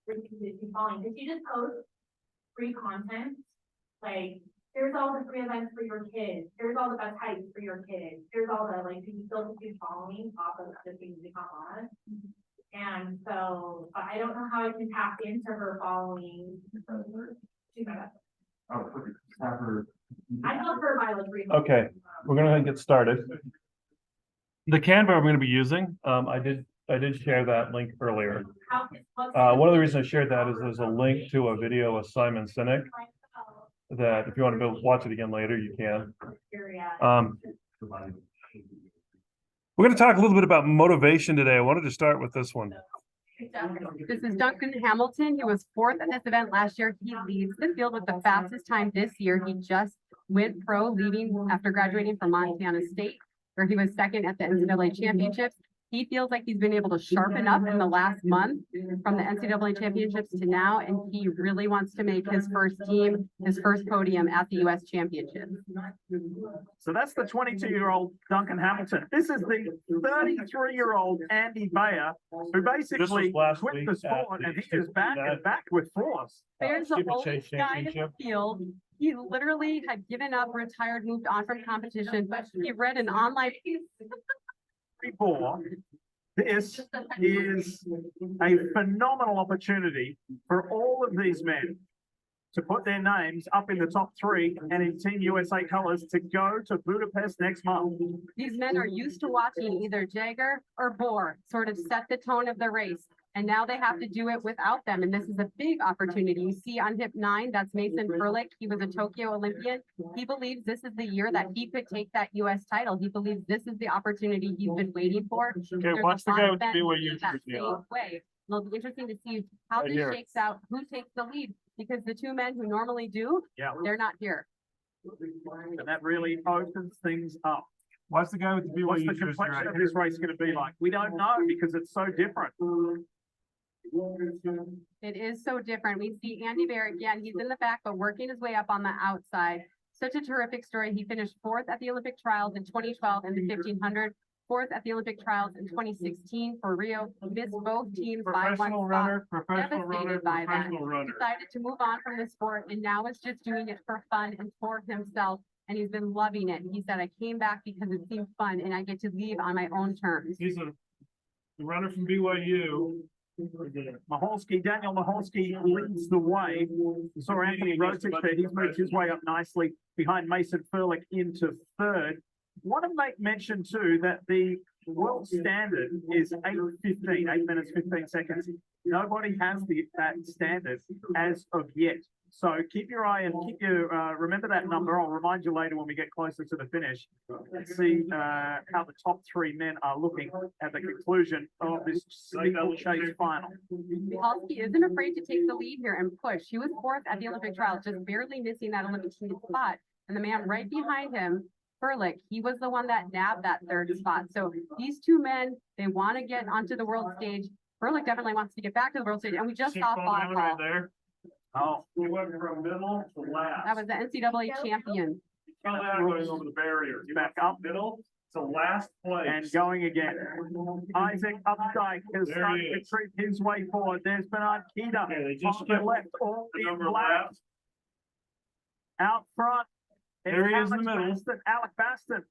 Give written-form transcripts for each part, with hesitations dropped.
If you just post free content, like here's all the free events for your kids, here's all the best hikes for your kids, here's all the like you still keep following off of the things we come on. And so I don't know how I can tap into her following. I help her by like free. Okay, we're gonna get started. The Canva I'm going to be using, I did share that link earlier. One of the reasons I shared that is there's a link to a video of Simon Sinek that if you want to go watch it again later, you can. We're going to talk a little bit about motivation today. I wanted to start with this one. This is Duncan Hamilton. He was fourth at this event last year. He leads the field with the fastest time this year. He just went pro, leaving after graduating from Montana State, where he was second at the NCAA championships. He feels like he's been able to sharpen up in the last month from the NCAA championships to now, and he really wants to make his first team, his first podium at the U.S. championships. So that's the 22-year-old Duncan Hamilton. This is the 33-year-old Andy Bayer, who basically quit the sport, and he is back and back with force. Bayer's the oldest guy in the field. He literally had given up, retired, moved on from competition, but he read an online before. This is a phenomenal opportunity for all of these men to put their names up in the top three and in Team USA colors to go to Budapest next month. These men are used to watching either Jagger or Bohr sort of set the tone of the race, and now they have to do it without them. And this is a big opportunity. You see on hip 9, that's Mason Furlick. He was a Tokyo Olympian. He believes this is the year that he could take that U.S. title. He believes this is the opportunity he's been waiting for. Okay, watch the guy with the BYU jersey on. It'll be interesting to see how this shakes out, who takes the lead, because the two men who normally do, they're not here. And that really opens things up. Watch the guy with the BYU What's the jersey complexion right of this race going to be like? We don't know because it's so different. It is so different. We see Andy Bayer again. He's in the back, but working his way up on the outside. Such a terrific story. He finished fourth at the Olympic trials in 2012 in the 1500, fourth at the Olympic trials in 2016 for Rio. Missed both teams by one spot. Devastated by that. Decided to move on from the sport, and now is just doing it for fun and for himself. And he's been loving it. He said, I came back because it seemed fun and I get to leave on my own terms. He's a runner from BYU. Daniel Maholsky leads the way. So Anthony Rosich there, he's moved his way up nicely behind Mason Furlick into third. Want to make mention too that the world standard is 8:15, 8 minutes 15 seconds. Nobody has that standard as of yet. So keep your eye and remember that number. I'll remind you later when we get closer to the finish. Let's see how the top three men are looking at the conclusion of this steeplechase final. Maholsky isn't afraid to take the lead here and push. He was fourth at the Olympic trials, just barely missing that Olympic team spot. And the man right behind him, Furlick, he was the one that nabbed that third spot. So these two men, they want to get onto the world stage. Furlick definitely wants to get back to the world stage, and we just saw Bob right there. Oh, He went from middle to last. That was the NCAA champion. Going over the barrier. Back up. Middle to last place. and going again. Isaac Updike has started to creep his way forward. There's Bernard Keita Okay, they just on the skipped left, all the in number black. left. Out front. There he is in the Alex middle. Alec Baston.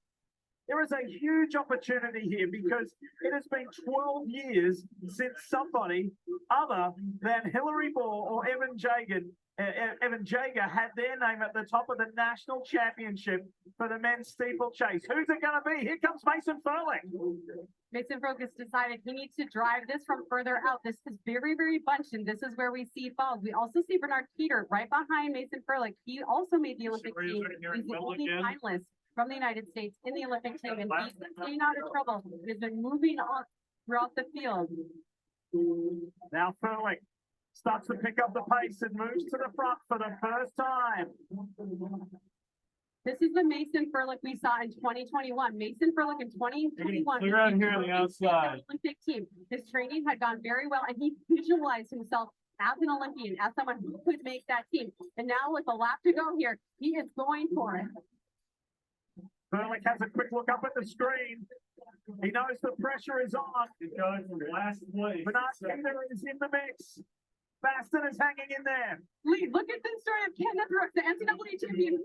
There is a huge opportunity here because it has been 12 years since somebody other than Hillary Ball or Evan Jager had their name at the top of the national championship for the men's steeplechase. Who's it going to be? Here comes Mason Furlick. Mason Furlick decided he needs to drive this from further out. This is very, very bunched, and this is where we see falls. We also see Bernard Keita right behind Mason Furlick. He also made the Olympic team. He's the only finalist from the United States in the Olympic team, and he's been staying out of trouble. He's been moving on throughout the field. Now Furlick starts to pick up the pace and moves to the front for the first time. This is the Mason Furlick we saw in 2021. Mason Furlick in 2021. Clear out here on the outside. Olympic team. His training had gone very well, and he visualized himself as an Olympian, as someone who could make that team. And now with a lap to go here, he is going for it. Furlick has a quick look up at the screen. He knows the pressure is on. He's going from last place. Bernard Keener is in the mix. Baston is hanging in there. Lee, look at this story of Kenneth Brooks, the NCAA champion.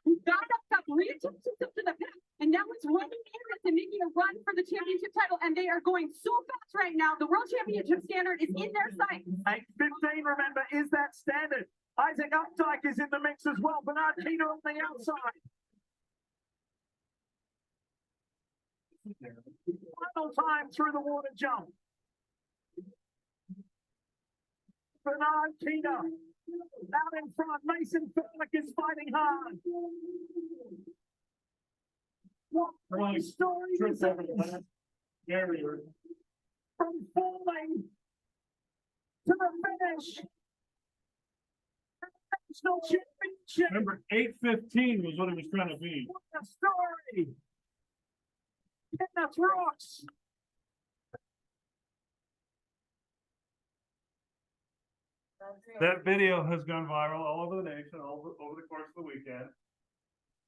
Who got up, reattached himself to the pack, and now it's running errands and making a run for the championship title, and they are going so fast right now. The world championship standard is in their sights. 8:15, remember, is that standard. Isaac Updike is in the mix as well. Bernard Keener on the outside. Final time through the water jump. Bernard Keener out in front. Mason Furlick is fighting hard. What a story this is. From falling to the finish. National championship. Remember, 8:15 was what it was trying to be. What a story. Kenneth Brooks. That video has gone viral all over the nation, over the course of the weekend.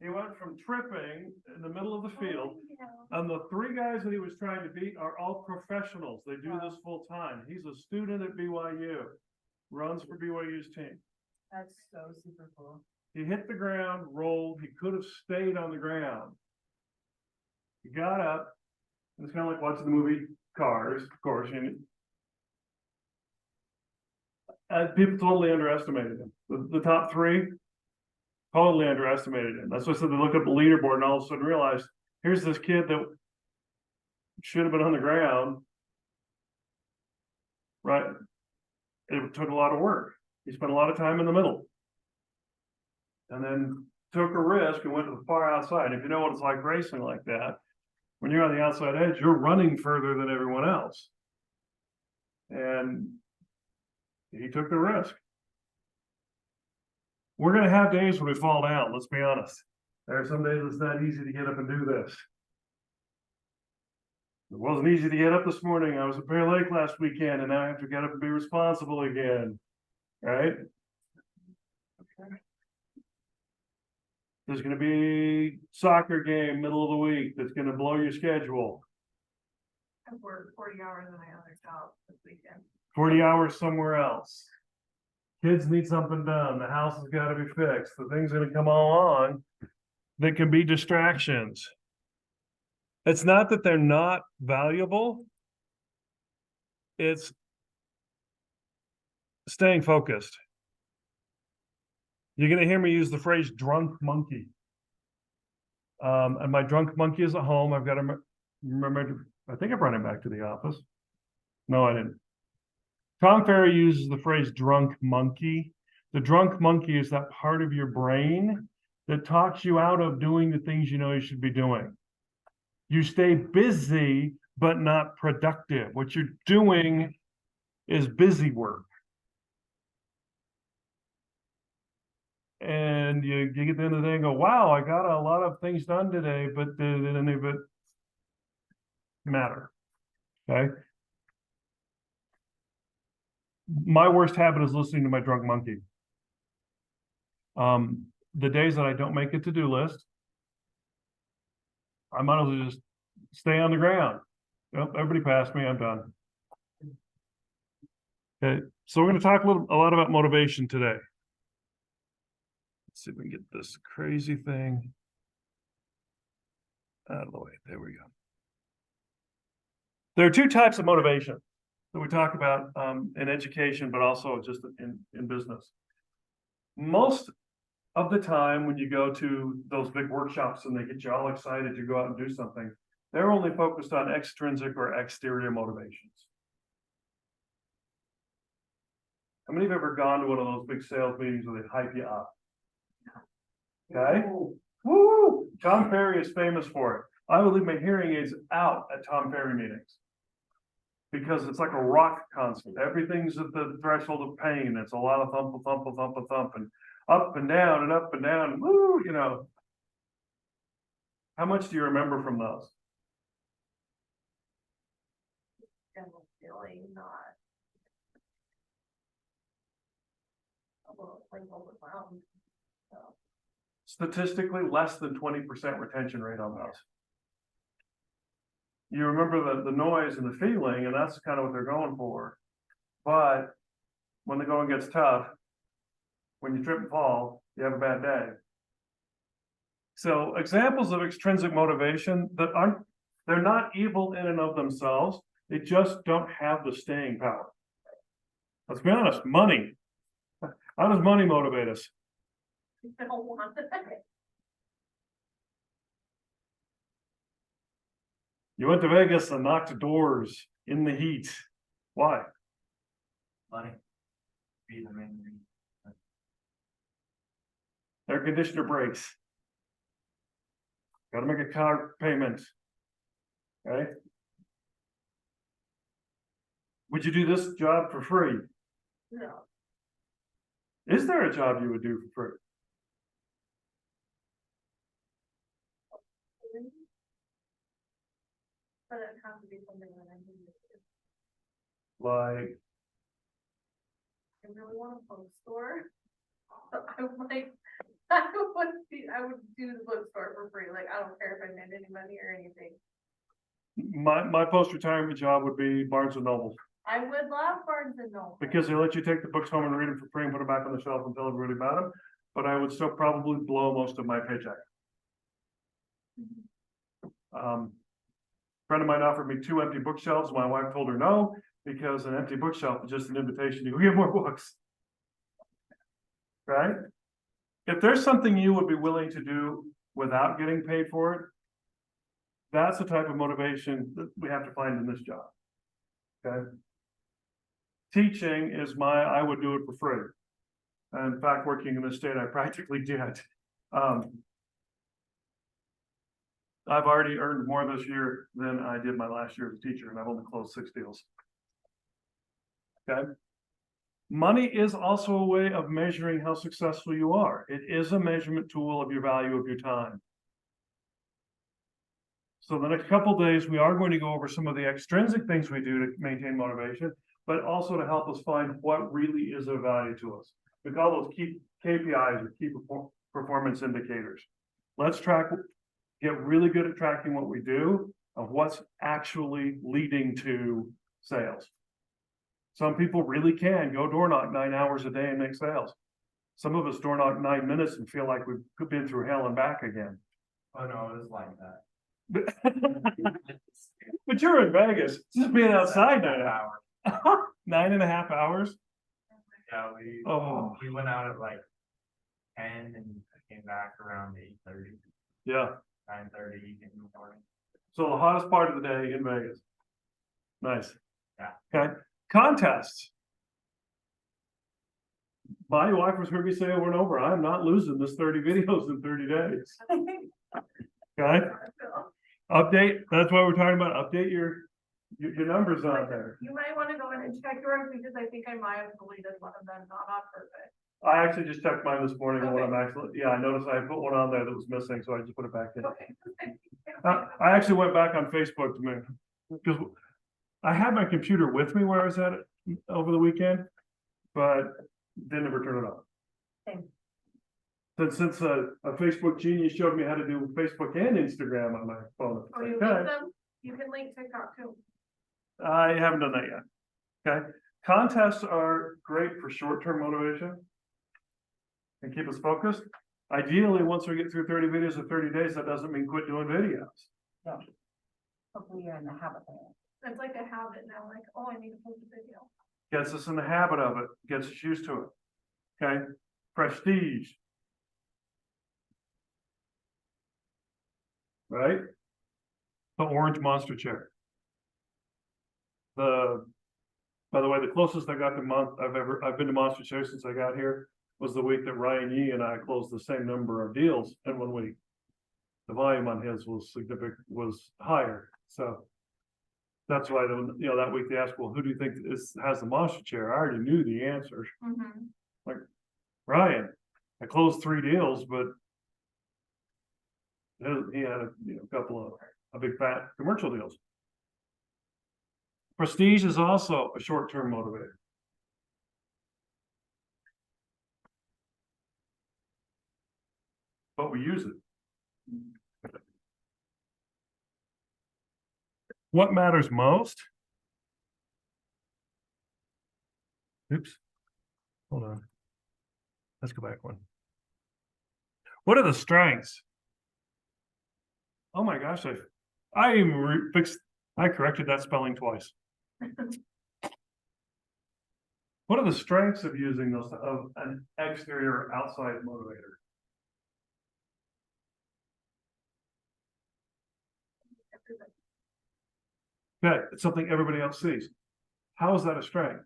He went from tripping in the middle of the field, and the three guys that he was trying to beat are all professionals. They do this full time. He's a student at BYU, runs for BYU's team. That's so super cool. He hit the ground, rolled. He could have stayed on the ground. He got up. And it's kind of like watching the movie Cars, of course. And people totally underestimated him. The top three totally underestimated him. That's why I said they look up the leaderboard and all of a sudden realized here's this kid that should have been on the ground. Right? It took a lot of work. He spent a lot of time in the middle. And then took a risk and went to the far outside. If you know what it's like racing like that, when you're on the outside edge, you're running further than everyone else. And he took the risk. We're going to have days when we fall down, let's be honest. There are some days it's not easy to get up and do this. It wasn't easy to get up this morning. I was at Bear Lake last weekend, and now I have to get up and be responsible again. Right? There's going to be soccer game middle of the week that's going to blow your schedule. I've worked 40 hours in my other job this weekend. 40 hours somewhere else. Kids need something done. The house has got to be fixed. The things are going to come along that can be distractions. It's not that they're not valuable. It's staying focused. You're going to hear me use the phrase drunk monkey. And my drunk monkey is at home. I've got to remember, I think I brought him back to the office. No, I didn't. Tom Ferry uses the phrase drunk monkey. The drunk monkey is that part of your brain that talks you out of doing the things you know you should be doing. You stay busy, but not productive. What you're doing is busy work. And you get to the end of the day and go, wow, I got a lot of things done today, but did any of it matter? Okay. My worst habit is listening to my drunk monkey. The days that I don't make a to-do list, I might as well just stay on the ground. Yep, everybody passed me, I'm done. Okay, so we're going to talk a lot about motivation today. Let's see if we can get this crazy thing out of the way. There we go. There are two types of motivation that we talk about in education, but also just in business. Most of the time when you go to those big workshops and they get you all excited to go out and do something, they're only focused on extrinsic or exterior motivations. How many of you have ever gone to one of those big sales meetings where they hype you up? Okay. Woo! Tom Ferry is famous for it. I would leave my hearing aids out at Tom Ferry meetings because it's like a rock concert. Everything's at the threshold of pain. It's a lot of thump, thump, thump, thump, and up and down and up and down. Woo! You know. How much do you remember from those? General feeling, not. Like overwhelmed. So. statistically less than 20% retention rate on those. You remember the noise and the feeling, and that's kind of what they're going for. But when the going gets tough, when you trip and fall, you have a bad day. So examples of extrinsic motivation that they're not evil in and of themselves. They just don't have the staying power. Let's be honest, money. How does money motivate us? I don't want it. You went to Vegas and knocked doors in the heat. Why? Money. Be the main reason. Air conditioner breaks. Gotta make a car payment. Okay? Would you do this job for free? No. Is there a job you would do for free? But it has to be something that I need to do. Like, I really want a bookstore. So I would like, I would do the bookstore for free, like, I don't care if I made any money or anything. my post-retirement job would be Barnes and Noble, I would love Barnes and Noble. because they let you take the books home and read them for free and put them back on the shelf and tell everybody about them. But I would still probably blow most of my paycheck. Friend of mine offered me 2 empty bookshelves. My wife told her no, because an empty bookshelf is just an invitation to go get more books. Right? If there's something you would be willing to do without getting paid for it, that's the type of motivation that we have to find in this job. Okay? Teaching is I would do it for free. And in fact, working in this state, I practically did. I've already earned more this year than I did my last year as a teacher, and I've only closed 6 deals. Okay? Money is also a way of measuring how successful you are. It is a measurement tool of your value of your time. So the next couple of days, we are going to go over some of the extrinsic things we do to maintain motivation, but also to help us find what really is of value to us. We call those key KPIs, or key performance indicators. Let's get really good at tracking what we do, of what's actually leading to sales. Some people really can go door knock 9 hours a day and make sales. Some of us door knock 9 minutes and feel like we've been through hell and back again. Oh, no, it was like that. But you're in Vegas, just being outside 9 hours. 9.5 hours. Yeah, we went out at like 10 and came back around 8:30, Yeah. 9:30 in the morning. So the hottest part of the day in Vegas. Nice. Yeah. Okay. Contests. My wife has heard me say over and over, I'm not losing this 30 videos in 30 days. Okay. Update. That's why we're talking about update your numbers on there. You might wanna go in and check yours, because I think I might have deleted one of them, not on purpose. I actually just checked mine this morning and what I'm actually, yeah, I noticed I put one on there that was missing, so I just put it back in. Okay. I actually went back on Facebook to me, because I had my computer with me where I was at it over the weekend, but didn't ever turn it on. Same. Since a Facebook genius showed me how to do Facebook and Instagram on my phone. Oh, you Okay. link them? You can link TikTok too. I haven't done that yet. Okay, contests are great for short-term motivation and keep us focused. Ideally, once we get through 30 videos in 30 days, that doesn't mean quit doing videos. Hopefully you're in the habit of it. It's like a habit now, like, oh, I need to post a video. Gets us in the habit of it, gets us used to it. Okay, prestige. Right? The orange monster chair. By the way, the closest I got to I've been to monster chair since I got here was the week that Ryan Yee and I closed the same number of deals in 1 week. The volume on his was higher, so that's why that week they asked, well, who do you think has the monster chair? I already knew the answer. Mm-hmm. Like, Ryan, I closed 3 deals, but he had a couple of big fat commercial deals. Prestige is also a short-term motivator. but we use it. What matters most? Oops. Hold on. Let's go back one. What are the strengths? Oh my gosh, I even I corrected that spelling twice. What are the strengths of using those, of an exterior or outside motivator? Okay, it's something everybody else sees. How is that a strength?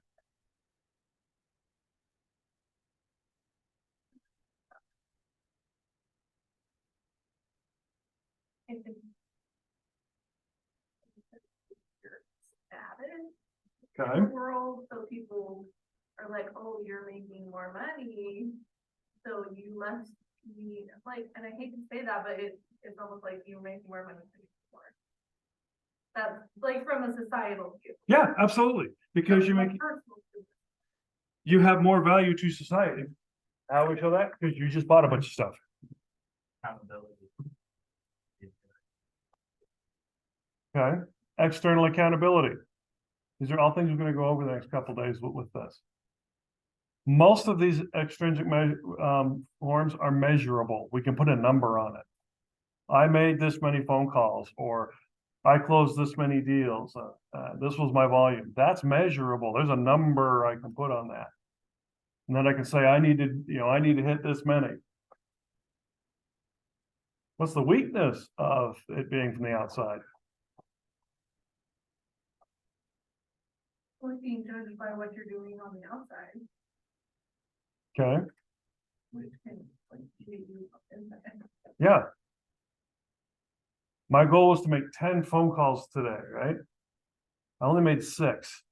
Okay. World, so people are like, oh, you're making more money, so you must be like, and I hate to say that, but it's almost like you're making more money. More. That's like from a societal view. Yeah, absolutely. Because you have more value to society. How we show that? Because you just bought a bunch of stuff. Accountability. Okay. External accountability. These are all things we're going to go over the next couple of days with this. Most of these extrinsic forms are measurable. We can put a number on it. I made this many phone calls, or I closed this many deals. This was my volume. That's measurable. There's a number I can put on that. And then I can say, I need to hit this many. What's the weakness of it being from the outside? We're being judged by what you're doing on the outside, Okay. which can like cheat you inside. Yeah. My goal was to make 10 phone calls today, right? I only made 6.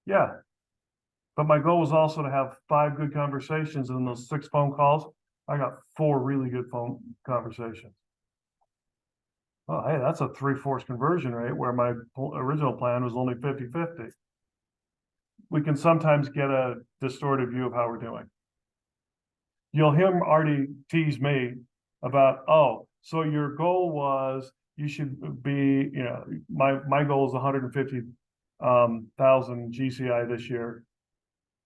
Yeah. But my goal was also to have 5 good conversations, and in those 6 phone calls, I got 4 really good phone conversations. Oh, hey, that's a 3/4 conversion rate where my original plan was only 50-50. We can sometimes get a distorted view of how we're doing. You'll hear him already tease me about, oh, so your goal was you should be, my goal is 150,000 GCI this year.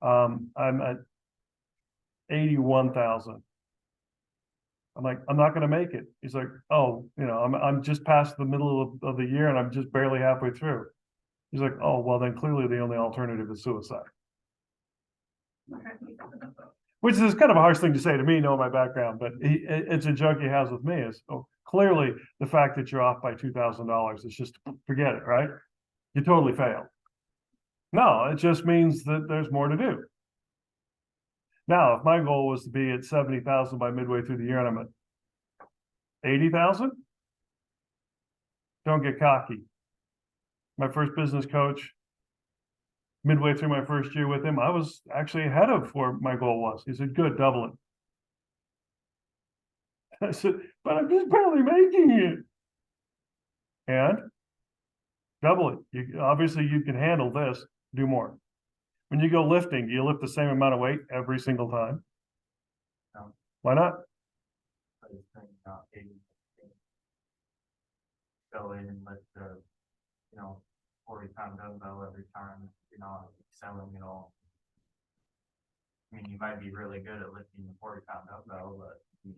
I'm at 81,000. I'm like, I'm not going to make it. He's like, oh, I'm just past the middle of the year and I'm just barely halfway through. He's like, oh, well, then clearly the only alternative is suicide. Which is kind of a harsh thing to say to me, knowing my background, but it's a joke he has with me is, oh, clearly the fact that you're off by $2,000 is just forget it, right? You totally failed. No, it just means that there's more to do. Now, if my goal was to be at 70,000 by midway through the year and I'm at 80,000, don't get cocky. My first business coach, midway through my first year with him, I was actually ahead of where my goal was. He said, good, double it. I said, but I'm just barely making it. And double it. Obviously, you can handle this, do more. When you go lifting, do you lift the same amount of weight every single time? No. Why not? Go in and lift the, 40-pound dumbbell every time, you're not excelling at all. I mean, you might be really good at lifting the 40-pound dumbbell, but you'll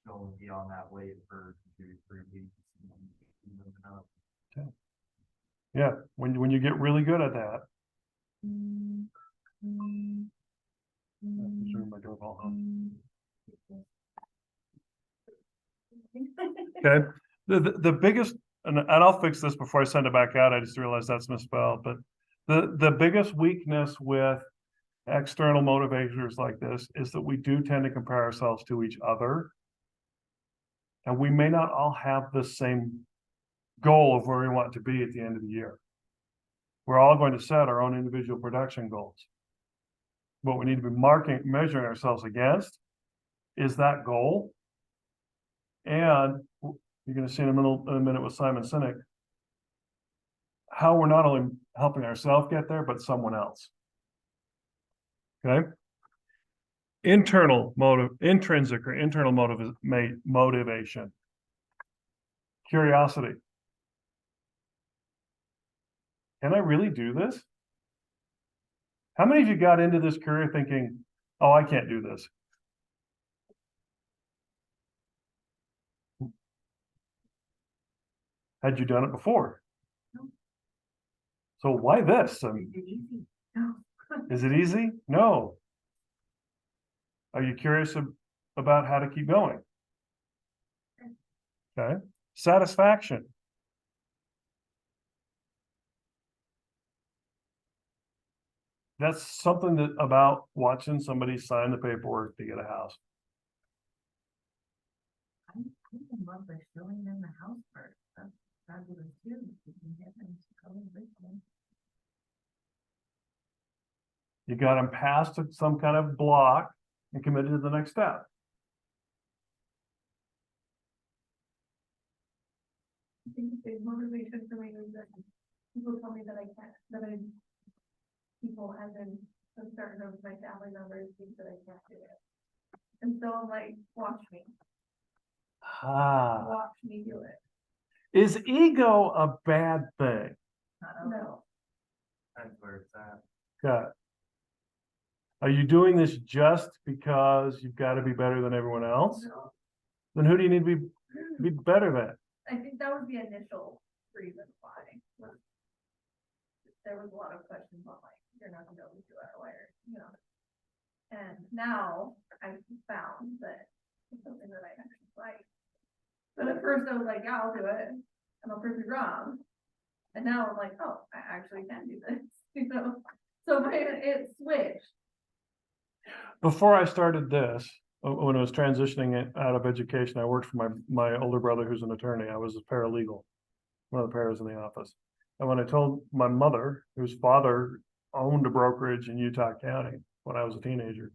only be on that weight for 2 to 3 weeks. And then keep moving up. Okay. Yeah, when you get really good at that. My doorbell hung. Okay, the biggest, and I'll fix this before I send it back out. I just realized that's misspelled, but the biggest weakness with external motivators like this is that we do tend to compare ourselves to each other. And we may not all have the same goal of where we want to be at the end of the year. We're all going to set our own individual production goals. What we need to be measuring ourselves against is that goal. And you're going to see in a minute with Simon Sinek, how we're not only helping ourselves get there, but someone else. Okay. Internal motive, intrinsic or internal motivation. Curiosity. Can I really do this? How many of you got into this career thinking, oh, I can't do this? Had you done it before? So why this? I mean, is it easy? No. Are you curious about how to keep going? Okay. Satisfaction. That's something that about watching somebody sign the paperwork to get a house. I in love with showing them the house first. That's fabulous too. You can get them to go with them. You got them past some kind of block and committed to the next step. I think the big motivation for me is that people tell me that I can't, people as in a certain of my family members think that I can't do it. And so I'm like, watch me do it. Is ego a bad thing? No, That's where it's at. Okay. Are you doing this just because you've got to be better than everyone else? no. Then who do you need to be better than? I think that was the initial reason why. There was a lot of questions on like, you're not gonna be able to do it, or, you know. And now I've found that it's something that I actually like. But at first I was like, yeah, I'll do it, and I'll prove you wrong. And now I'm like, oh, I actually can do this, you know? So it switched. Before I started this, when I was transitioning out of education, I worked for my older brother who's an attorney. I was a paralegal, one of the paras in the office. And when I told my mother, whose father owned a brokerage in Utah County when I was a teenager,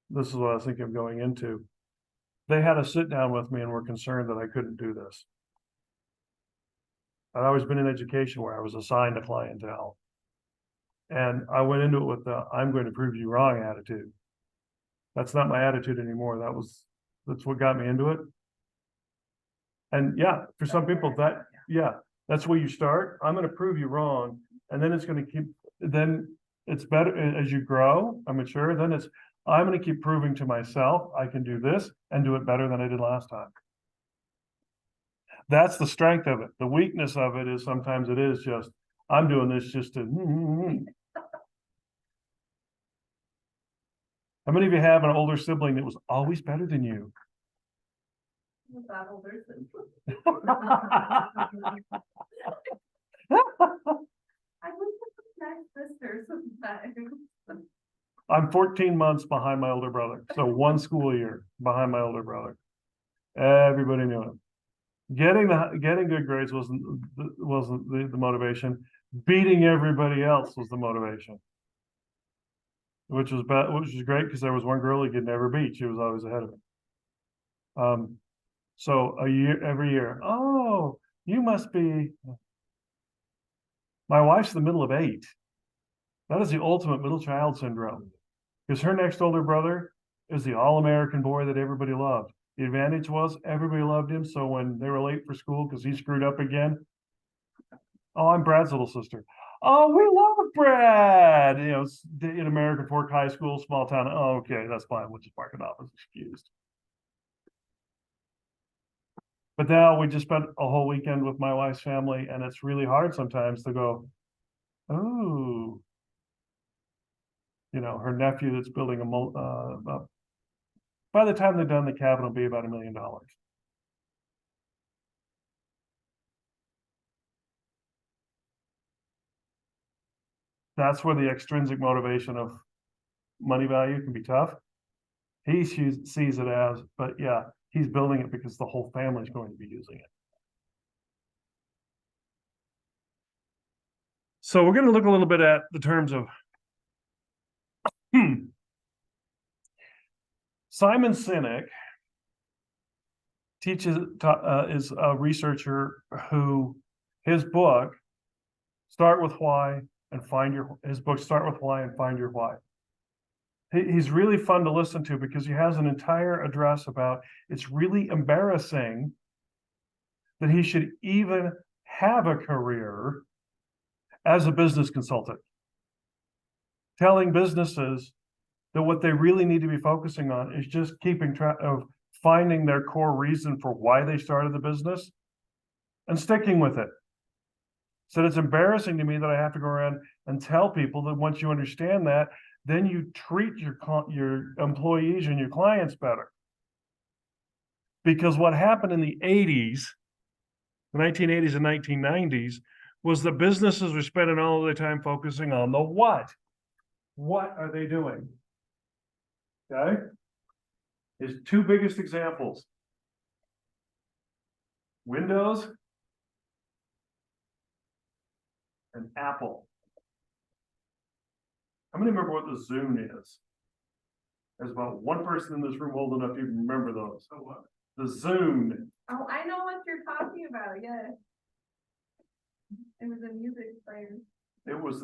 this is what I was thinking of going into. They had a sit down with me and were concerned that I couldn't do this. I'd always been in education where I was assigned a clientele. And I went into it with the I'm going to prove you wrong attitude. That's not my attitude anymore. That's what got me into it. And yeah, for some people that's where you start. I'm going to prove you wrong. And then then it's better as you grow, I'm mature, then I'm going to keep proving to myself I can do this and do it better than I did last time. That's the strength of it. The weakness of it is sometimes it is just, I'm doing this just to. How many of you have an older sibling that was always better than you? With that older sister. I was my sister sometimes. I'm 14 months behind my older brother. So one school year behind my older brother. Everybody knew him. Getting good grades wasn't the motivation. Beating everybody else was the motivation. Which was great because there was one girl he could never beat. She was always ahead of him. So every year, oh, you must be. My wife's the middle of 8. That is the ultimate middle child syndrome. Because her next older brother is the all-American boy that everybody loved. The advantage was everybody loved him. So when they were late for school because he screwed up again, oh, I'm Brad's little sister. Oh, we love Brad. You know, in American Fork High School, small town. Oh, okay, that's fine. We'll just park it off as excused. But now we just spent a whole weekend with my wife's family, and it's really hard sometimes to go, oh, you know, her nephew that's building by the time they're done, the cabin will be about $1 million. That's where the extrinsic motivation of money value can be tough. He sees it as, but yeah, he's building it because the whole family is going to be using it. So we're going to look a little bit at the terms of Simon Sinek is a researcher who his book Start with Why and Find Your Why. He's really fun to listen to because he has an entire address about it's really embarrassing that he should even have a career as a business consultant. Telling businesses that what they really need to be focusing on is just keeping track of finding their core reason for why they started the business and sticking with it. So it's embarrassing to me that I have to go around and tell people that once you understand that, then you treat your employees and your clients better. Because what happened in the 80s, the 1980s and 1990s, was the businesses were spending all of their time focusing on the what. What are they doing? Okay? His two biggest examples. Windows and Apple. How many remember what the Zune is? There's about one person in this room old enough to even remember those. Oh, what? The Zune. Oh, I know what you're talking about, yes. It was a music player. It was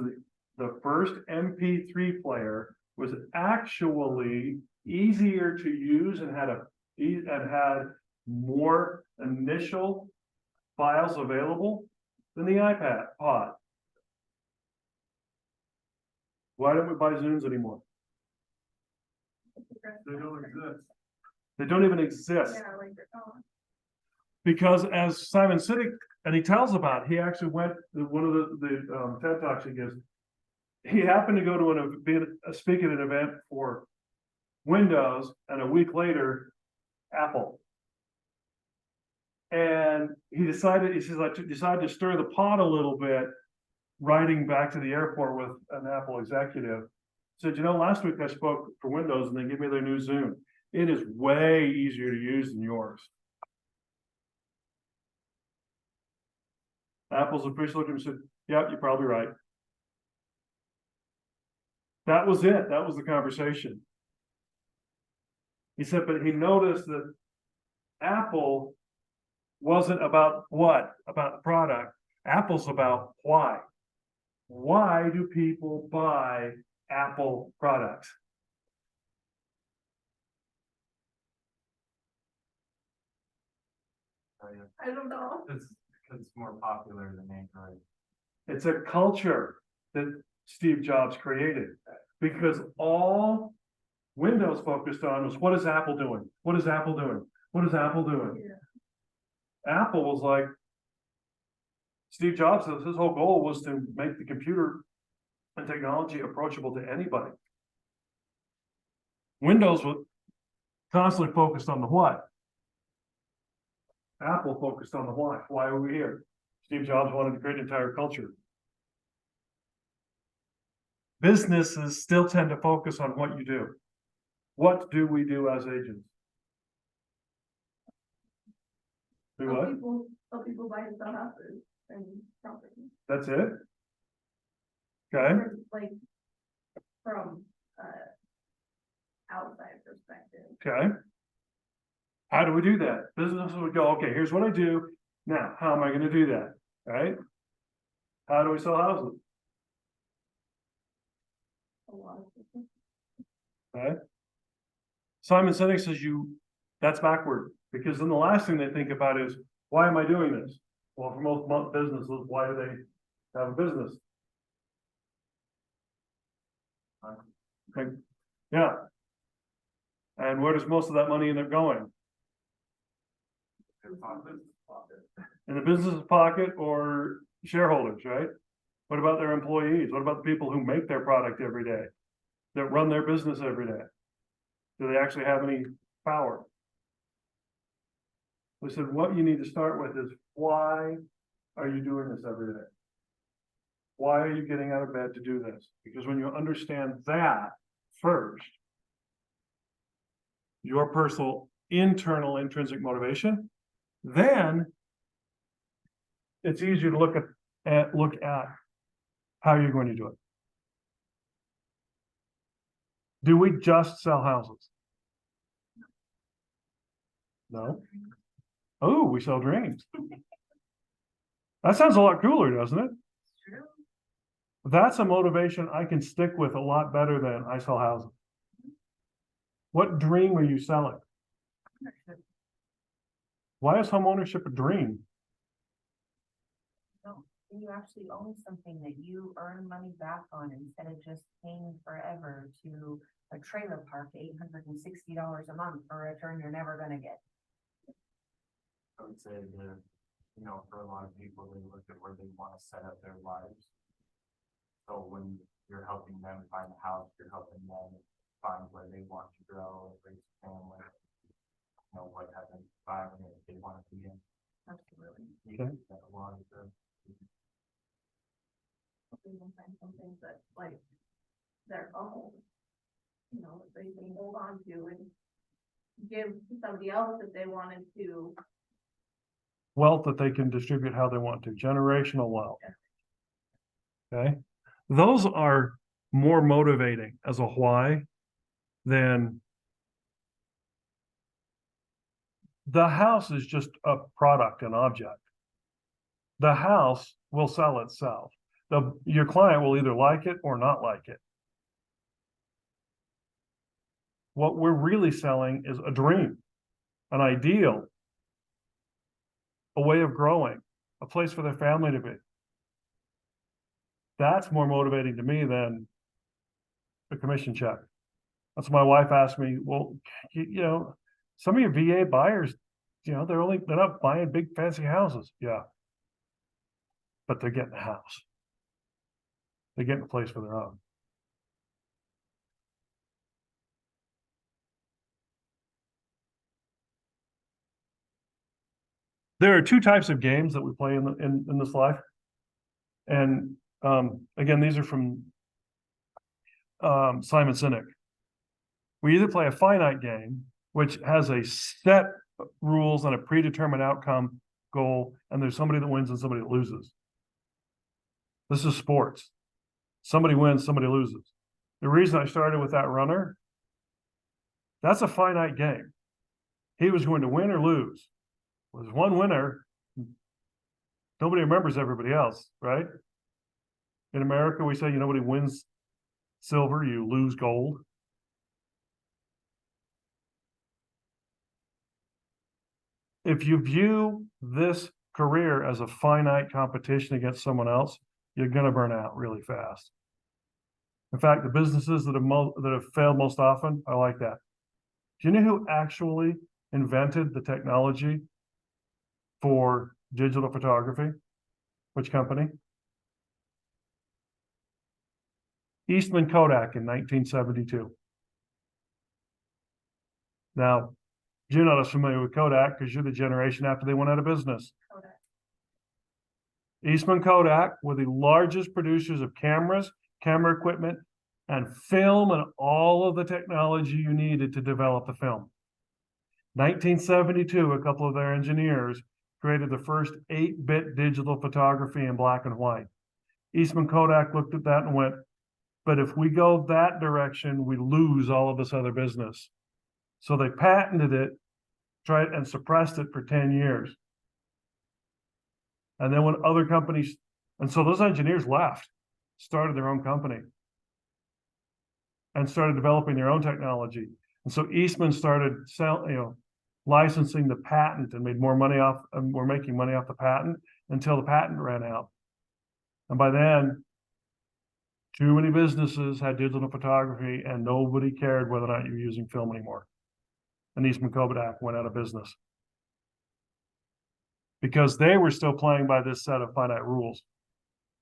the first MP3 player, was actually easier to use and had more initial files available than the iPad pod. Why don't we buy Zunes anymore? They don't exist. They don't even exist. Yeah, like they're gone. Because as Simon Sinek, and he tells about, he actually went, one of the TED Talks he gives, he happened to go to speak at an event for Windows, and a week later, Apple. And he says, I decided to stir the pot a little bit, riding back to the airport with an Apple executive. Said, last week I spoke for Windows and they gave me their new Zune. It is way easier to use than yours. Apple's official looked at him and said, yep, you're probably right. That was it. That was the conversation. He said, but he noticed that Apple wasn't about what? About the product. Apple's about why. Why do people buy Apple products? I don't know. It's because it's more popular than Android. It's a culture that Steve Jobs created because all Windows focused on was what is Apple doing? What is Apple doing? What is Apple doing? Yeah. Apple was like, Steve Jobs says his whole goal was to make the computer and technology approachable to anybody. Windows was constantly focused on the what. Apple focused on the why. Why are we here? Steve Jobs wanted to create an entire culture. Businesses still tend to focus on what you do. What do we do as agents? Do what? Help people buy and sell houses and property. That's it? Okay. Like, from, outside perspective. Okay. How do we do that? Businesses would go, okay, here's what I do. Now, how am I going to do that? Right? How do we sell houses? A lot of people. Okay. Simon Sinek says that's backward because then the last thing they think about is, why am I doing this? Well, for most businesses, why do they have a business? Okay. Yeah. And where does most of that money end up going? In the business's pocket or shareholders, right? What about their employees? What about the people who make their product every day, that run their business every day? Do they actually have any power? We said, what you need to start with is, why are you doing this every day? Why are you getting out of bed to do this? Because when you understand that first, your personal internal intrinsic motivation, then it's easier to look at how you're going to do it. Do we just sell houses? No. Oh, we sell dreams. That sounds a lot cooler, doesn't it? True. That's a motivation I can stick with a lot better than I sell houses. What dream are you selling? Why is homeownership a dream? You actually own something that you earn money back on instead of just paying forever to a trailer park, $860 a month for a return you're never gonna get. I would say that, you know, for a lot of people, they look at where they wanna set up their lives. So when you're helping them find a house, you're helping them find where they want to grow, raise a family. You know, what type of environment they wanna be in. Absolutely. You can get a lot of the. Even find something that like their own, you know, that they can hold on to and give to somebody else if they wanted to. Wealth that they can distribute how they want to, generational wealth. Okay, those are more motivating as a why than the house is just a product, an object. The house will sell itself. Your client will either like it or not like it. What we're really selling is a dream, an ideal, a way of growing, a place for their family to be. That's more motivating to me than a commission check. That's why my wife asked me, well, you know, some of your VA buyers, you know, they're not buying big fancy houses. Yeah. But they're getting a house. They're getting a place for their own. There are two types of games that we play in this life. And again, these are from Simon Sinek. We either play a finite game, which has a set rules and a predetermined outcome goal, and there's somebody that wins and somebody that loses. This is sports. Somebody wins, somebody loses. The reason I started with that runner, that's a finite game. He was going to win or lose. There's one winner. Nobody remembers everybody else, right? In America, we say nobody wins silver, you lose gold. If you view this career as a finite competition against someone else, you're going to burn out really fast. In fact, the businesses that have failed most often are like that. Do you know who actually invented the technology for digital photography? Which company? Eastman Kodak in 1972. Now, you're not as familiar with Kodak because you're the generation after they went out of business. Kodak. Eastman Kodak were the largest producers of cameras, camera equipment, and film and all of the technology you needed to develop the film. 1972, a couple of their engineers created the first 8-bit digital photography in black and white. Eastman Kodak looked at that and went, but if we go that direction, we lose all of this other business. So they patented it, tried and suppressed it for 10 years. And then when other companies, and so those engineers left, started their own company and started developing their own technology. And so Eastman started licensing the patent and made more money off, and were making money off the patent until the patent ran out. And by then, too many businesses had digital photography and nobody cared whether or not you were using film anymore. And Eastman Kodak went out of business because they were still playing by this set of finite rules.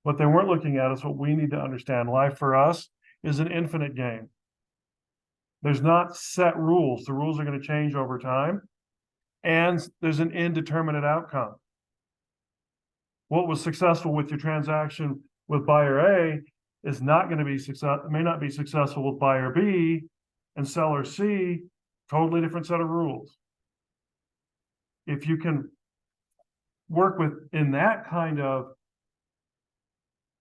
What they weren't looking at is what we need to understand. Life for us is an infinite game. There's not set rules. The rules are going to change over time, and there's an indeterminate outcome. What was successful with your transaction with buyer A is not going to be may not be successful with buyer B, and seller C, totally different set of rules. If you can work in that kind of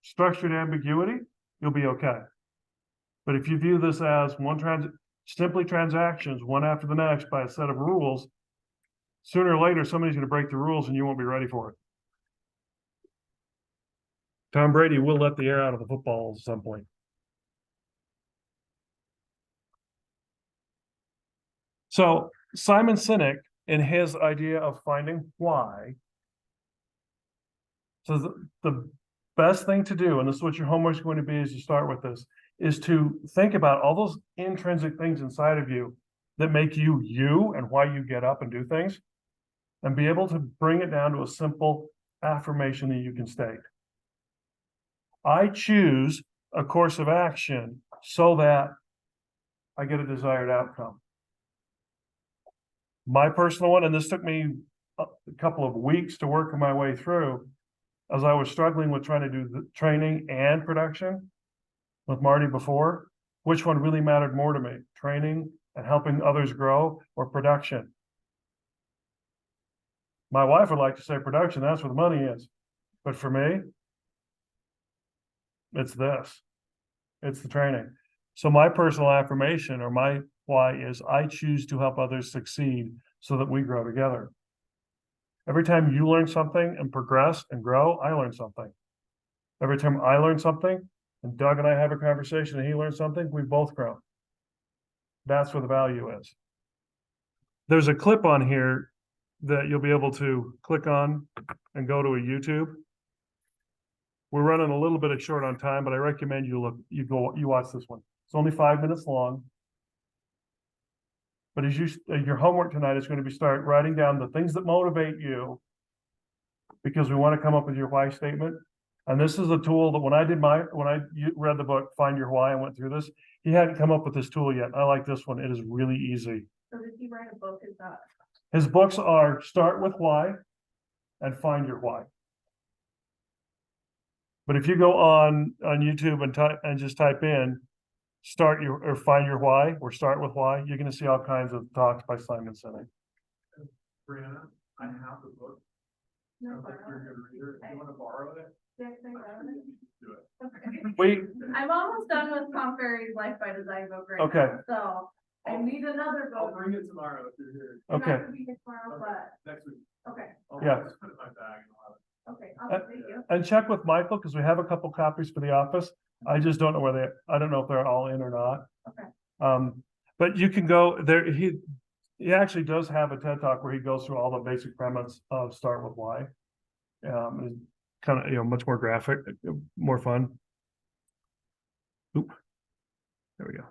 structured ambiguity, you'll be okay. But if you view this as simply transactions, one after the next by a set of rules, sooner or later, somebody's going to break the rules and you won't be ready for it. Tom Brady will let the air out of the football at some point. So Simon Sinek, in his idea of finding why, says the best thing to do, and this is what your homework is going to be as you start with this, is to think about all those intrinsic things inside of you that make you you and why you get up and do things, and be able to bring it down to a simple affirmation that you can state. I choose a course of action so that I get a desired outcome. My personal one, and this took me a couple of weeks to work my way through, as I was struggling with trying to do the training and production with Marty before, which one really mattered more to me, training and helping others grow, or production? My wife would like to say production, that's where the money is. But for me, it's this. It's the training. So my personal affirmation, or my why, is I choose to help others succeed so that we grow together. Every time you learn something and progress and grow, I learn something. Every time I learn something and Doug and I have a conversation and he learns something, we both grow. That's where the value is. There's a clip on here that you'll be able to click on and go to a YouTube. We're running a little bit short on time, but I recommend you watch this one. It's only 5 minutes long. But as your homework tonight is going to be start writing down the things that motivate you, because we want to come up with your why statement. And this is a tool that when I read the book, Find Your Why, and went through this, he hadn't come up with this tool yet. I like this one. It is really easy. So did he write a book? Is that? His books are Start with Why and Find Your Why. But if you go on YouTube and just type in Find Your Why or Start with Why, you're going to see all kinds of talks by Simon Sinek. Brianna, I have the book. I No, don't think you're a good reader. Do you want to borrow it? Do it. Okay. Wait, I'm almost done with Tom Ferry's Life by Design book right Okay. now, so I need another I'll book. bring it tomorrow if you're here. I'm not Okay. gonna be here tomorrow, but, Next week. okay, Yeah. Just put it in my bag and I'll have it. okay, awesome, thank you. and check with Michael, because we have a couple copies for the office. I just don't know I don't know if they're all in or not. Okay. But you can go there. He actually does have a TED Talk where he goes through all the basic premise of Start with Why. Kind of, much more graphic, more fun. Oop. There we go.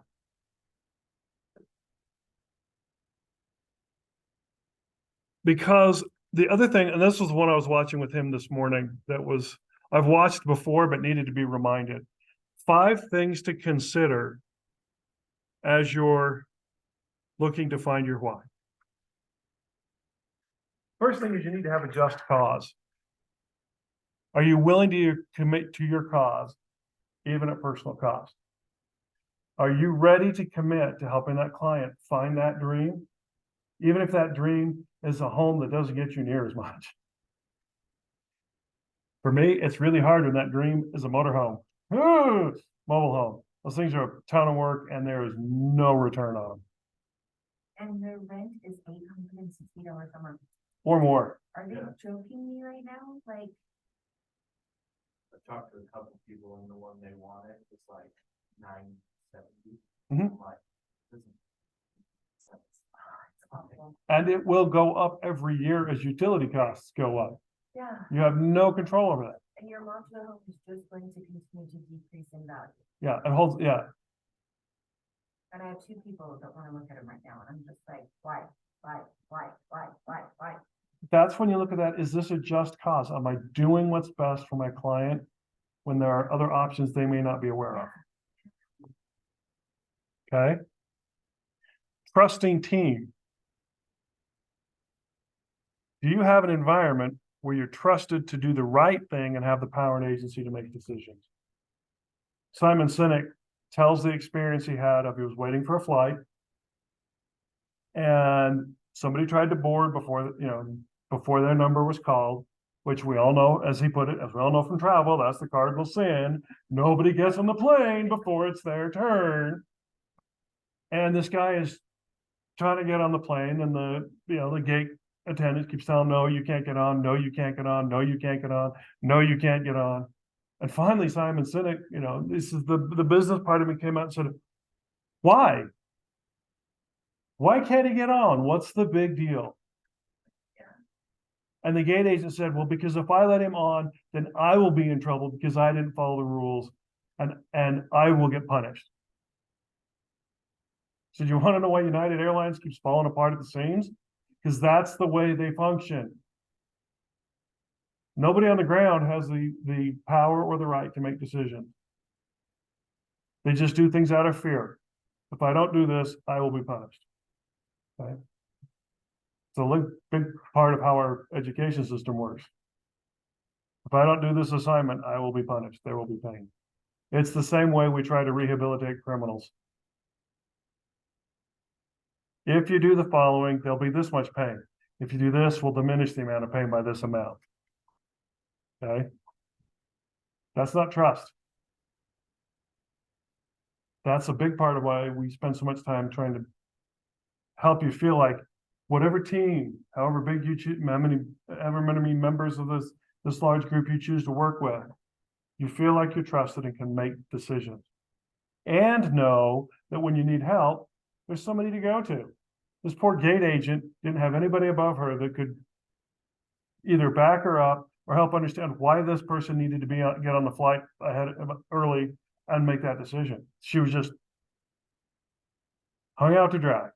Because the other thing, and this was the one I was watching with him this morning, I've watched before but needed to be reminded. 5 things to consider as you're looking to find your why. First thing is you need to have a just cause. Are you willing to commit to your cause, even at personal cost? Are you ready to commit to helping that client find that dream, even if that dream is a home that doesn't get you near as much? For me, it's really hard when that dream is a motorhome, mobile home. Those things are a ton of work and there is no return on them. And the rent is $860 a month. Or more. Are they joking me right now? Like, I talked to a couple people and the one they wanted was like $970. Mhm. I'm like, this is- And it will go up every year as utility costs go up. yeah, You have no control over that. and your modular home is just going to continue to decrease in value. Yeah, it holds, yeah. And I have 2 people that wanna look at them right now, and I'm just like, why? That's when you look at that, is this a just cause? Am I doing what's best for my client when there are other options they may not be aware of? Okay? Trusting team. Do you have an environment where you're trusted to do the right thing and have the power and agency to make decisions? Simon Sinek tells the experience he had of he was waiting for a flight and somebody tried to board before their number was called, which we all know, as he put it, as we all know from travel, that's the cardinal sin. Nobody gets on the plane before it's their turn. And this guy is trying to get on the plane, and the gate attendant keeps telling him, no, you can't get on, no, you can't get on, no, you can't get on, no, you can't get on. And finally, Simon Sinek, this is the business part of me, came out and said, why? Why can't he get on? What's the big deal? Yeah. And the gate agent said, well, because if I let him on, then I will be in trouble because I didn't follow the rules and I will get punished. So you want to know why United Airlines keeps falling apart at the seams? Because that's the way they function. Nobody on the ground has the power or the right to make decisions. They just do things out of fear. If I don't do this, I will be punished. Okay? It's a big part of how our education system works. If I don't do this assignment, I will be punished. There will be pain. It's the same way we try to rehabilitate criminals. If you do the following, there'll be this much pain. If you do this, we'll diminish the amount of pain by this amount. Okay? That's not trust. That's a big part of why we spend so much time trying to help you feel like whatever team, however big you choose, however many members of this large group you choose to work with, you feel like you're trusted and can make decisions. And know that when you need help, there's somebody to go to. This poor gate agent didn't have anybody above her that could either back her up or help understand why this person needed to get on the flight ahead early and make that decision. She was just hung out to dry.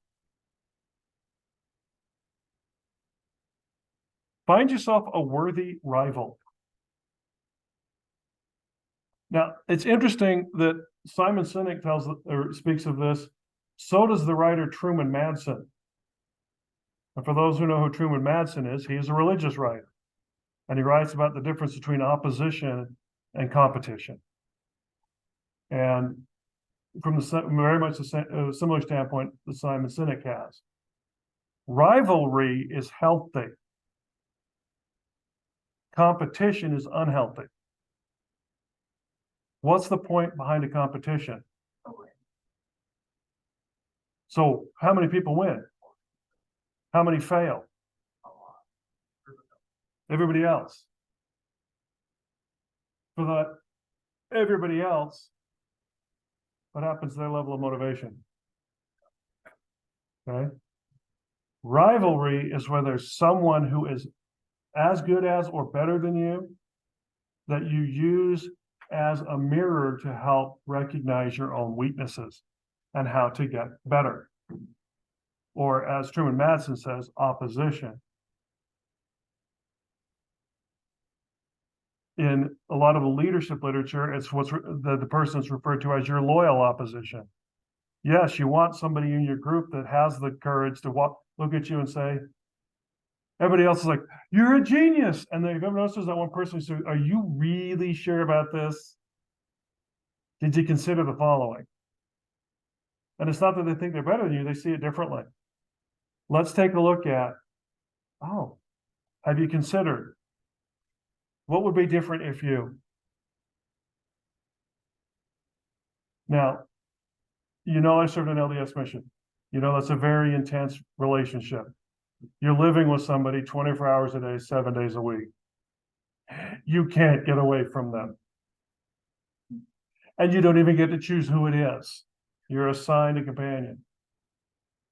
Find yourself a worthy rival. Now, it's interesting that Simon Sinek speaks of this. So does the writer Truman Madsen. And for those who know who Truman Madsen is, he is a religious writer. And he writes about the difference between opposition and competition. And from very much a similar standpoint that Simon Sinek has. Rivalry is healthy. Competition is unhealthy. What's the point behind a competition? So how many people win? How many fail? Everybody else. For that, everybody else, what happens to their level of motivation? Okay. Rivalry is where there's someone who is as good as or better than you that you use as a mirror to help recognize your own weaknesses and how to get better. Or as Truman Madsen says, opposition. In a lot of the leadership literature, it's the person is referred to as your loyal opposition. Yes, you want somebody in your group that has the courage to look at you and say, everybody else is like, you're a genius. And then if you ever notice that one person who says, are you really sure about this? Did you consider the following? And it's not that they think they're better than you, they see it differently. Let's take a look at, have you considered what would be different if you? Now, I served an LDS mission. That's a very intense relationship. You're living with somebody 24 hours a day, 7 days a week. You can't get away from them. And you don't even get to choose who it is. You're assigned a companion.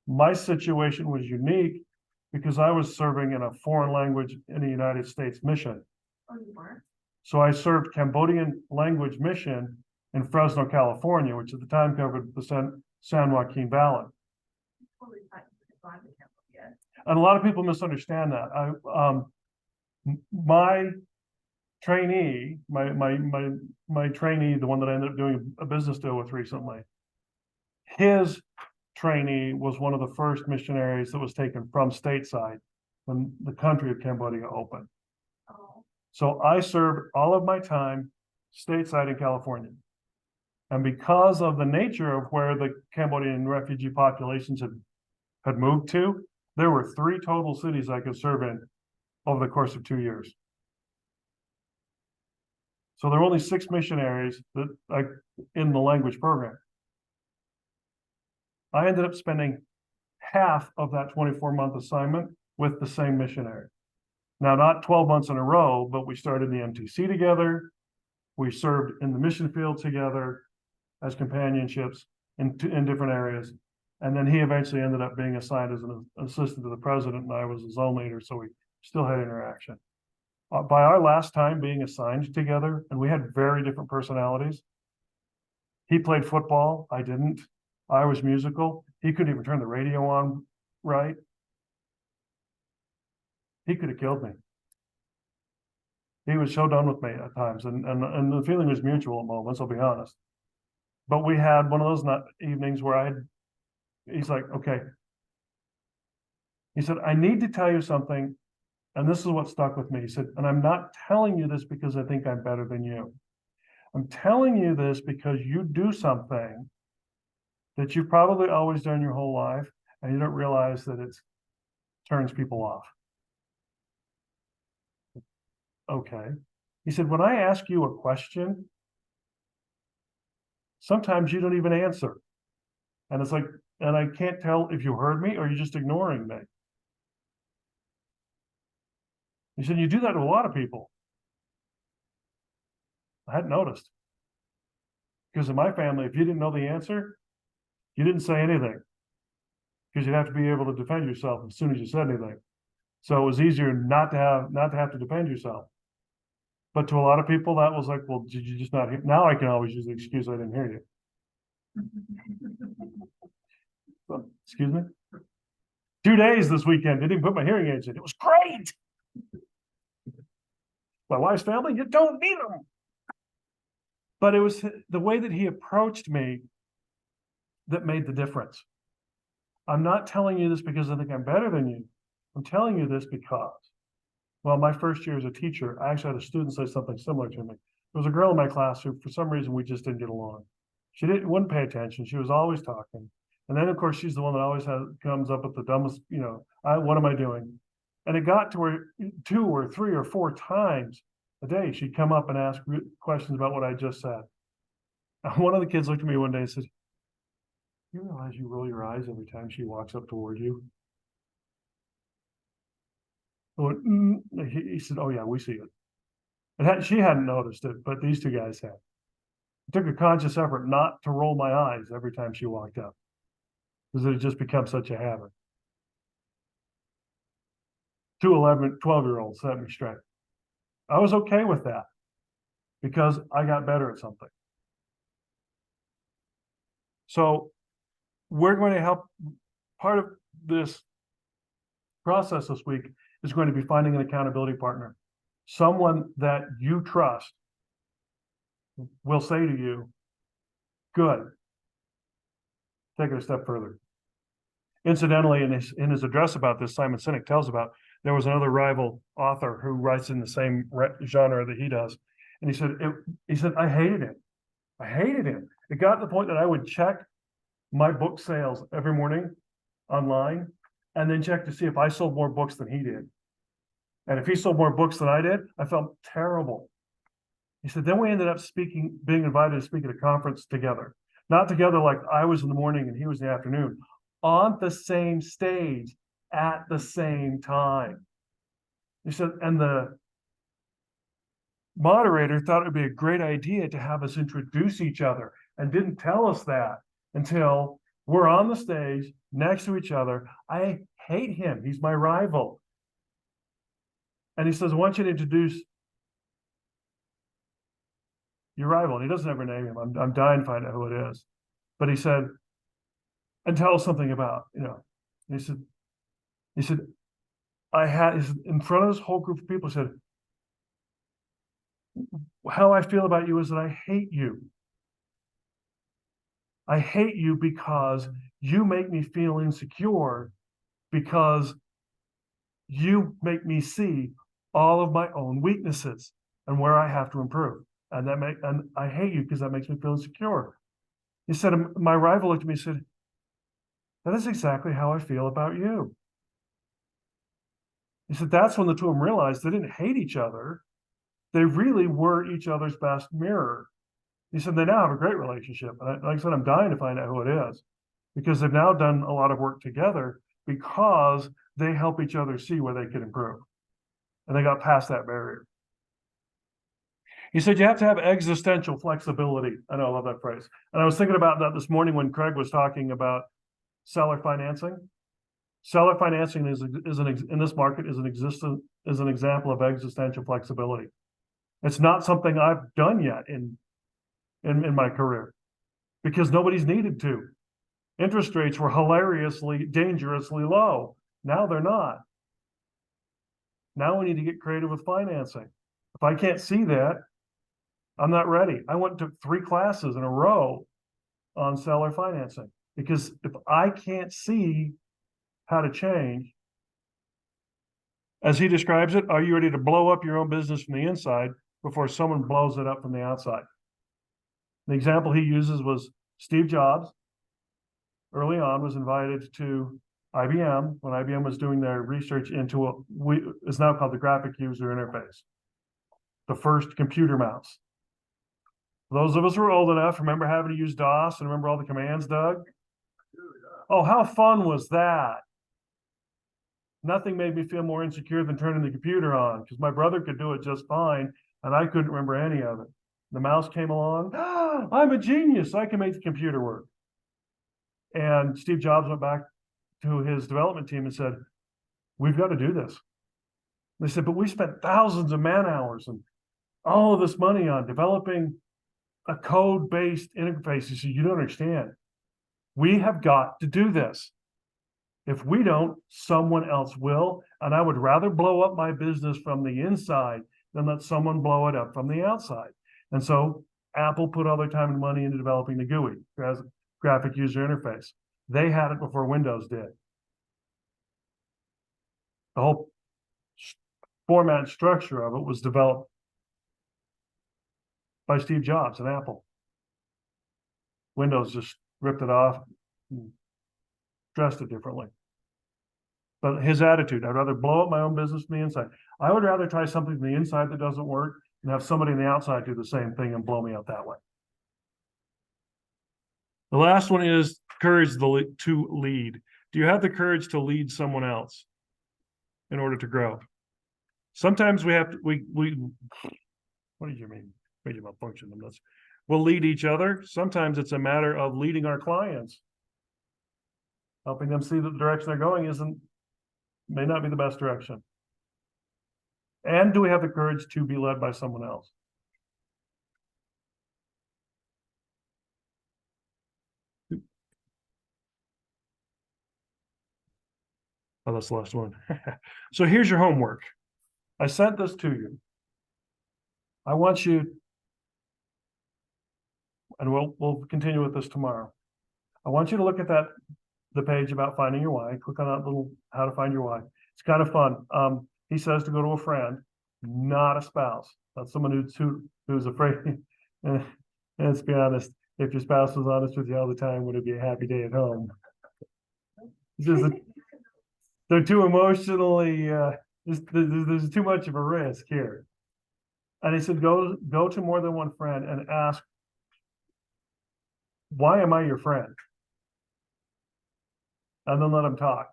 My situation was unique because I was serving in a foreign language in a United States mission. Oh, you were? So I served Cambodian language mission in Fresno, California, which at the time covered the San Joaquin Valley. Totally fine. Glad we can't look yet. And a lot of people misunderstand that. My trainee, my trainee, the one that I ended up doing a business deal with recently, his trainee was one of the first missionaries that was taken from stateside when the country of Cambodia opened. Oh, So I served all of my time stateside in California. And because of the nature of where the Cambodian refugee populations had moved to, there were 3 total cities I could serve in over the course of 2 years. So there were only 6 missionaries in the language program. I ended up spending half of that 24-month assignment with the same missionary. Now, not 12 months in a row, but we started the MTC together. We served in the mission field together as companionships in different areas. And then he eventually ended up being assigned as an assistant to the president, and I was his zone leader, so we still had interaction. By our last time being assigned together, and we had very different personalities. He played football, I didn't. I was musical. He couldn't even turn the radio on right. He could have killed me. He was so done with me at times, and the feeling was mutual at moments, I'll be honest. But we had one of those evenings where he's like, okay. He said, I need to tell you something, and this is what stuck with me. He said, and I'm not telling you this because I think I'm better than you. I'm telling you this because you do something that you've probably always done your whole life, and you don't realize that it turns people off. Okay. He said, when I ask you a question, sometimes you don't even answer. And it's like, and I can't tell if you heard me or you're just ignoring me. He said, you do that to a lot of people. I hadn't noticed. Because in my family, if you didn't know the answer, you didn't say anything. Because you'd have to be able to defend yourself as soon as you said anything. So it was easier not to have to defend yourself. But to a lot of people, that was like, well, did you just not hear? Now I can always use the excuse I didn't hear you. Well, excuse me? 2 days this weekend, didn't even put my hearing aids in. It was great. My wife's family, you don't need them. But it was the way that he approached me that made the difference. I'm not telling you this because I think I'm better than you. I'm telling you this because, well, my first year as a teacher, I actually had a student say something similar to me. There was a girl in my class who, for some reason, we just didn't get along. She wouldn't pay attention. She was always talking. And then, of course, she's the one that always comes up with the dumbest, what am I doing? And it got to where 2 or 3 or 4 times a day, she'd come up and ask questions about what I just said. And one of the kids looked at me one day and said, you realize you roll your eyes every time she walks up toward you? I went, He said, oh yeah, we see it. She hadn't noticed it, but these 2 guys had. It took a conscious effort not to roll my eyes every time she walked up, because it had just become such a habit. 2 12-year-olds set me straight. I was okay with that because I got better at something. So we're going to help. Part of this process this week is going to be finding an accountability partner, someone that you trust will say to you, good, take it a step further. Incidentally, in his address about this, Simon Sinek tells about there was another rival author who writes in the same genre that he does. And he said, I hated him. I hated him. It got to the point that I would check my book sales every morning online and then check to see if I sold more books than he did. And if he sold more books than I did, I felt terrible. He said, then we ended up being invited to speak at a conference together. Not together like I was in the morning and he was in the afternoon, on the same stage at the same time. He said, and the moderator thought it would be a great idea to have us introduce each other and didn't tell us that until we're on the stage next to each other. I hate him. He's my rival. And he says, I want you to introduce your rival. And he doesn't ever name him. I'm dying to find out who it is. But he said, and tell us something about, he said, in front of this whole group of people, said, how I feel about you is that I hate you. I hate you because you make me feel insecure, because you make me see all of my own weaknesses and where I have to improve. And I hate you because that makes me feel insecure. He said, my rival looked at me and said, that is exactly how I feel about you. He said, that's when the 2 of them realized they didn't hate each other. They really were each other's best mirror. He said, they now have a great relationship. And like I said, I'm dying to find out who it is, because they've now done a lot of work together because they help each other see where they can improve. And they got past that barrier. He said, you have to have existential flexibility. I know, I love that phrase. And I was thinking about that this morning when Craig was talking about seller financing. Seller financing in this market is an example of existential flexibility. It's not something I've done yet in my career because nobody's needed to. Interest rates were hilariously, dangerously low. Now they're not. Now we need to get creative with financing. If I can't see that, I'm not ready. I went to 3 classes in a row on seller financing because if I can't see how to change, as he describes it, are you ready to blow up your own business from the inside before someone blows it up from the outside? The example he uses was Steve Jobs early on was invited to IBM when IBM was doing their research into what is now called the graphic user interface, the first computer mouse. Those of us who are old enough remember having to use DOS and remember all the commands, Doug? Oh, how fun was that? Nothing made me feel more insecure than turning the computer on because my brother could do it just fine and I couldn't remember any of it. The mouse came along. Ah, I'm a genius. I can make the computer work. And Steve Jobs went back to his development team and said, we've got to do this. They said, but we spent thousands of man hours and all of this money on developing a code-based interface. He said, you don't understand. We have got to do this. If we don't, someone else will. And I would rather blow up my business from the inside than let someone blow it up from the outside. And so Apple put all their time and money into developing the GUI, graphic user interface. They had it before Windows did. The whole format and structure of it was developed by Steve Jobs and Apple. Windows just ripped it off and dressed it differently. But his attitude, I'd rather blow up my own business from the inside. I would rather try something from the inside that doesn't work and have somebody on the outside do the same thing and blow me out that way. The last one is courage to lead. Do you have the courage to lead someone else in order to grow? Sometimes we have to, what do you mean? Major malfunction. We'll lead each other. Sometimes it's a matter of leading our clients, helping them see that the direction they're going may not be the best direction. And do we have the courage to be led by someone else? Oh, that's the last one. So here's your homework. I sent this to you. I want you, and we'll continue with this tomorrow. I want you to look at the page about finding your why. Click on that little how to find your why. It's kind of fun. He says to go to a friend, not a spouse. That's someone who's afraid. And let's be honest, if your spouse was honest with you all the time, would it be a happy day at home? They're too emotionally. There's too much of a risk here. And he said, go to more than one friend and ask, why am I your friend? And then let them talk.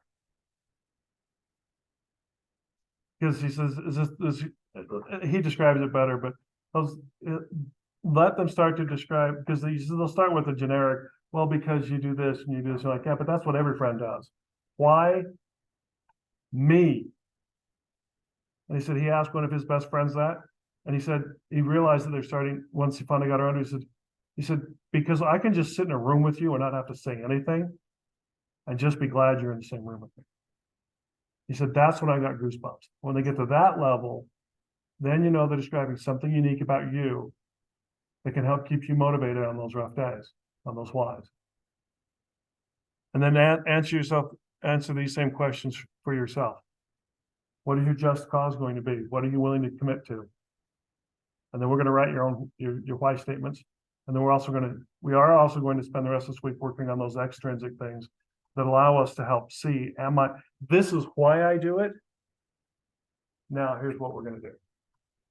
Because he says, he describes it better, but let them start to describe, because they'll start with a generic, well, because you do this and you do this, you're like, yeah, but that's what every friend does. Why me? And he said, he asked one of his best friends that, and he said, he realized that they're starting, once he finally got around, he said, because I can just sit in a room with you and not have to say anything and just be glad you're in the same room with me. He said, that's when I got goosebumps. When they get to that level, then you know they're describing something unique about you that can help keep you motivated on those rough days, on those whys. And then answer these same questions for yourself. What is your just cause going to be? What are you willing to commit to? And then we're going to write your why statements. And then we are also going to spend the rest of this week working on those extrinsic things that allow us to help see, this is why I do it. Now here's what we're going to do.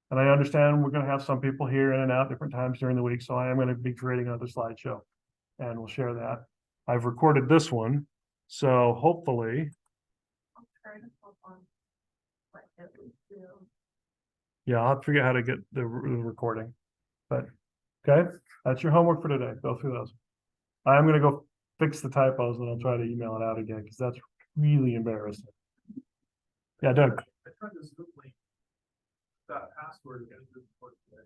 And I understand we're going to have some people here in and out different times during the week. So I am going to be creating another slideshow and we'll share that. I've recorded this one. So hopefully, yeah, I'll have to figure out how to get the recording, but okay, that's your homework for today. Go through those. I'm going to go fix the typos and I'll try to email it out again, because that's really embarrassing. Yeah, Doug, I tried to Zoom link that password. And it didn't work today.